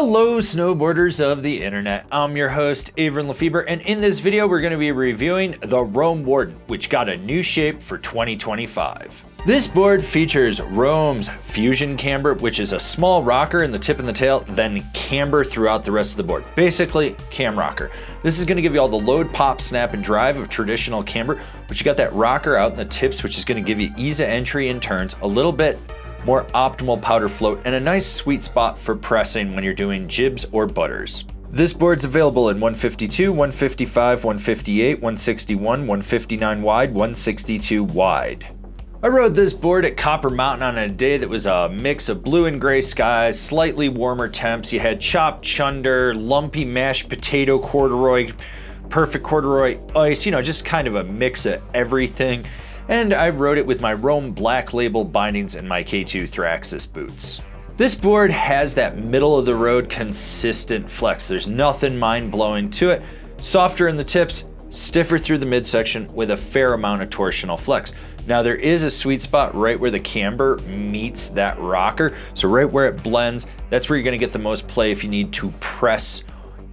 Hello snowboarders of the internet, I'm your host Avran LeFeber, and in this video we're going to be reviewing the Warden, which got a new shape for 2025. This board features Rome's fusion camber, which is a small rocker in the tip and the tail, then camber throughout the rest of the board. Basically, cam rocker. This is going to give you all the load, pop, snap, and drive of traditional camber, but you got that rocker out in the tips, which is going to give you ease of entry and turns, a little bit more optimal powder float, and a nice sweet spot for pressing when you're doing jibs or butters. This board's available in 152, 155, 158, 161, 159 wide, 162 wide. I rode this board at Copper Mountain on a day that was a mix of blue and gray skies, slightly warmer temps. You had chopped chunder, lumpy mashed potato corduroy, perfect corduroy ice, just kind of a mix of everything. And I rode it with my Rome Black Label bindings and my K2 Thraxis boots. This board has that middle of the road consistent flex. There's nothing mind-blowing to it. Softer in the tips, stiffer through the midsection with a fair amount of torsional flex. Now there is a sweet spot right where the camber meets that rocker. So right where it blends, that's where you're gonna get the most play if you need to press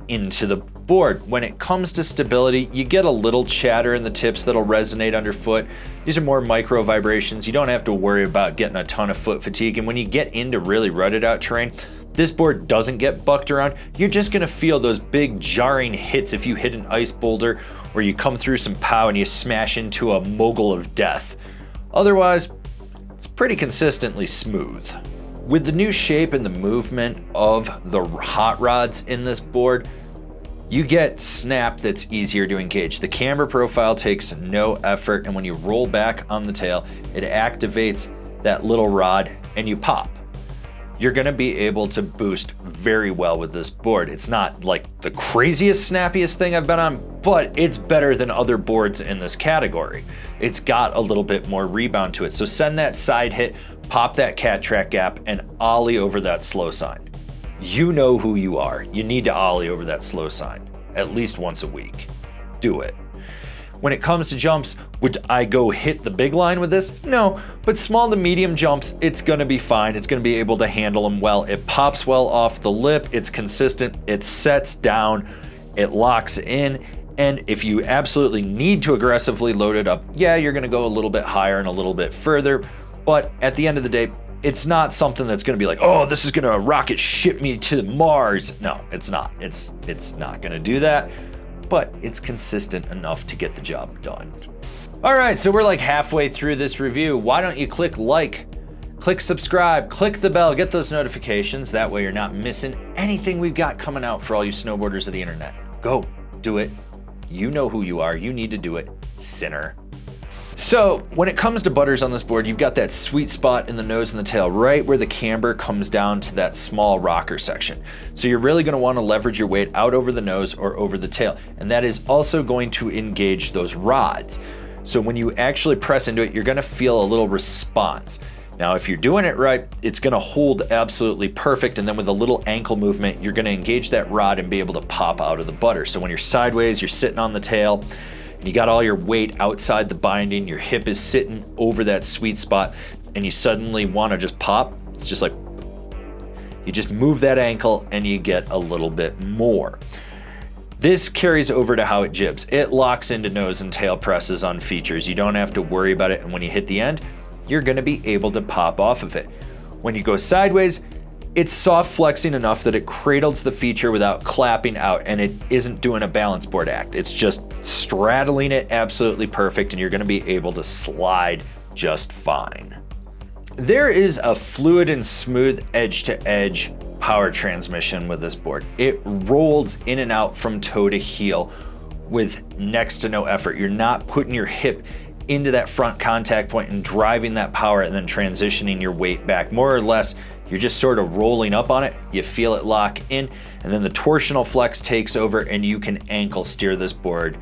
into the board. When it comes to stability, you get a little chatter in the tips that'll resonate underfoot. These are more micro vibrations. You don't have to worry about getting a ton of foot fatigue. And when you get into really rutted out terrain, this board doesn't get bucked around. You're just gonna feel those big jarring hits if you hit an ice boulder or you come through some pow and you smash into a mogul of death. Otherwise, it's pretty consistently smooth. With the new shape and the movement of the hot rods in this board, you get snap that's easier to engage. The camber profile takes no effort, and when you roll back on the tail, it activates that little rod and you pop. You're gonna be able to boost very well with this board. It's not like the craziest, snappiest thing I've been on, but it's better than other boards in this category. It's got a little bit more rebound to it. So send that side hit, pop that cat track gap, and ollie over that slow sign. You know who you are. You need to ollie over that slow sign at least once a week. Do it. When it comes to jumps, would I go hit the big line with this? No, but small to medium jumps, it's gonna be fine. It's gonna be able to handle them well. It pops well off the lip, it's consistent, it sets down, it locks in, and if you absolutely need to aggressively load it up, yeah, you're gonna go a little bit higher and a little bit further, but at the end of the day, it's not something that's gonna be like, oh, this is gonna rocket ship me to Mars. No, it's not. It's not gonna do that, but it's consistent enough to get the job done. All right, so we're like halfway through this review. Why don't you click like, click subscribe, click the bell, get those notifications. That way you're not missing anything we've got coming out for all you snowboarders of the internet. Go, do it. You know who you are. You need to do it, sinner. So when it comes to butters on this board, you've got that sweet spot in the nose and the tail, right where the camber comes down to that small rocker section. So you're really gonna wanna leverage your weight out over the nose or over the tail. And that is also going to engage those rods. So when you actually press into it, you're gonna feel a little response. Now, if you're doing it right, it's gonna hold absolutely perfect. And then with a little ankle movement, you're gonna engage that rod and be able to pop out of the butter. So when you're sideways, you're sitting on the tail, you got all your weight outside the binding, your hip is sitting over that sweet spot, and you suddenly want to just pop. It's just like, you just move that ankle and you get a little bit more. This carries over to how it jibs. It locks into nose and tail presses on features. You don't have to worry about it, and when you hit the end, you're gonna be able to pop off of it. When you go sideways, it's soft flexing enough that it cradles the feature without clapping out, and it isn't doing a balance board act. It's just straddling it absolutely perfect, and you're gonna be able to slide just fine. There is a fluid and smooth edge-to-edge power transmission with this board. It rolls in and out from toe to heel with next to no effort. You're not putting your hip into that front contact point and driving that power and then transitioning your weight back. More or less, you're just sort of rolling up on it, you feel it lock in, and then the torsional flex takes over and you can ankle steer this board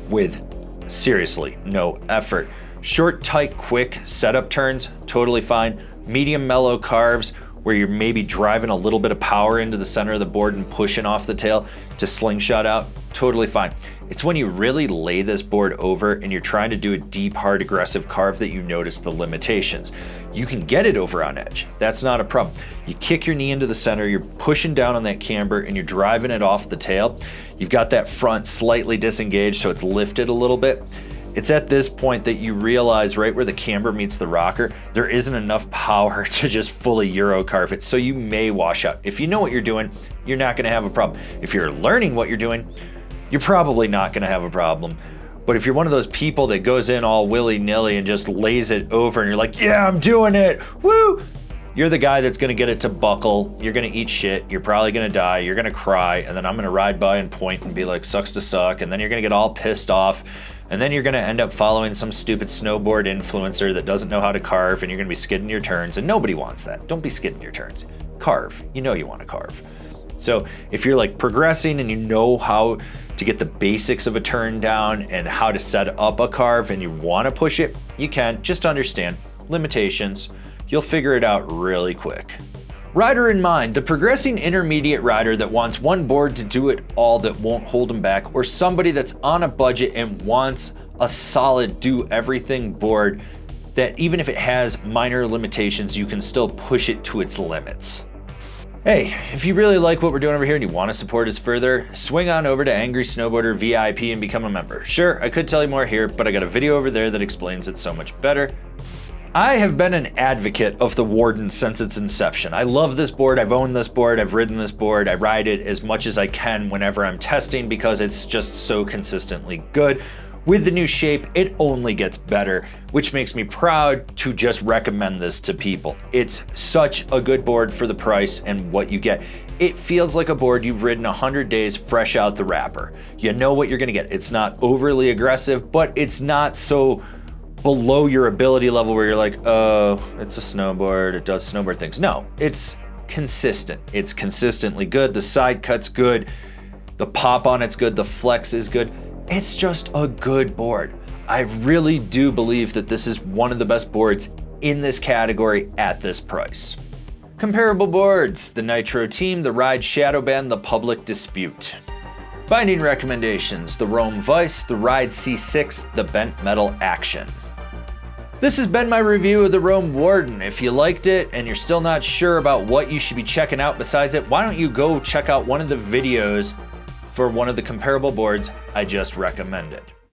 with seriously no effort. Short, tight, quick setup turns, totally fine. Medium, mellow carves where you're maybe driving a little bit of power into the center of the board and pushing off the tail to slingshot out, totally fine. It's when you really lay this board over and you're trying to do a deep, hard, aggressive carve that you notice the limitations. You can get it over on edge. That's not a problem. You kick your knee into the center, you're pushing down on that camber and you're driving it off the tail. You've got that front slightly disengaged so it's lifted a little bit. It's at this point that you realize right where the camber meets the rocker, there isn't enough power to just fully Euro carve it, so you may wash out. If you know what you're doing, you're not gonna have a problem. If you're learning what you're doing, you're probably not gonna have a problem. But if you're one of those people that goes in all willy-nilly and just lays it over and you're like, yeah, I'm doing it, woo! You're the guy that's gonna get it to buckle, you're gonna eat shit, you're probably gonna die, you're gonna cry, and then I'm gonna ride by and point and be like, sucks to suck, and then you're gonna get all pissed off, and then you're gonna end up following some stupid snowboard influencer that doesn't know how to carve, and you're gonna be skidding your turns, and nobody wants that. Don't be skidding your turns. Carve. You know you wanna carve. So if you're like progressing and you know how to get the basics of a turn down and how to set up a carve and you wanna push it, you can. Just understand limitations. You'll figure it out really quick. Rider in mind, the progressing intermediate rider that wants one board to do it all that won't hold him back, or somebody that's on a budget and wants a solid do everything board that even if it has minor limitations, you can still push it to its limits. Hey, if you really like what we're doing over here and you want to support us further, swing on over to Angry Snowboarder VIP and become a member. Sure, I could tell you more here, but I got a video over there that explains it so much better. I have been an advocate of the Warden since its inception. I love this board, I've owned this board, I've ridden this board, I ride it as much as I can whenever I'm testing because it's just so consistently good. With the new shape, it only gets better, which makes me proud to just recommend this to people. It's such a good board for the price and what you get. It feels like a board you've ridden 100 days fresh out the wrapper. You know what you're gonna get. It's not overly aggressive, but it's not so below your ability level where you're like, oh, it's a snowboard, it does snowboard things. No, it's consistent. It's consistently good. The side cut's good. The pop on it's good. The flex is good. It's just a good board. I really do believe that this is one of the best boards in this category at this price. Comparable boards, the Nitro Team, the Ride Shadowban, the Public Dispute. Binding recommendations, the Rome Vice, the Ride C6, the Bent Metal Axtion. This has been my review of the Rome Warden. If you liked it and you're still not sure about what you should be checking out besides it, why don't you go check out one of the videos for one of the comparable boards I just recommended.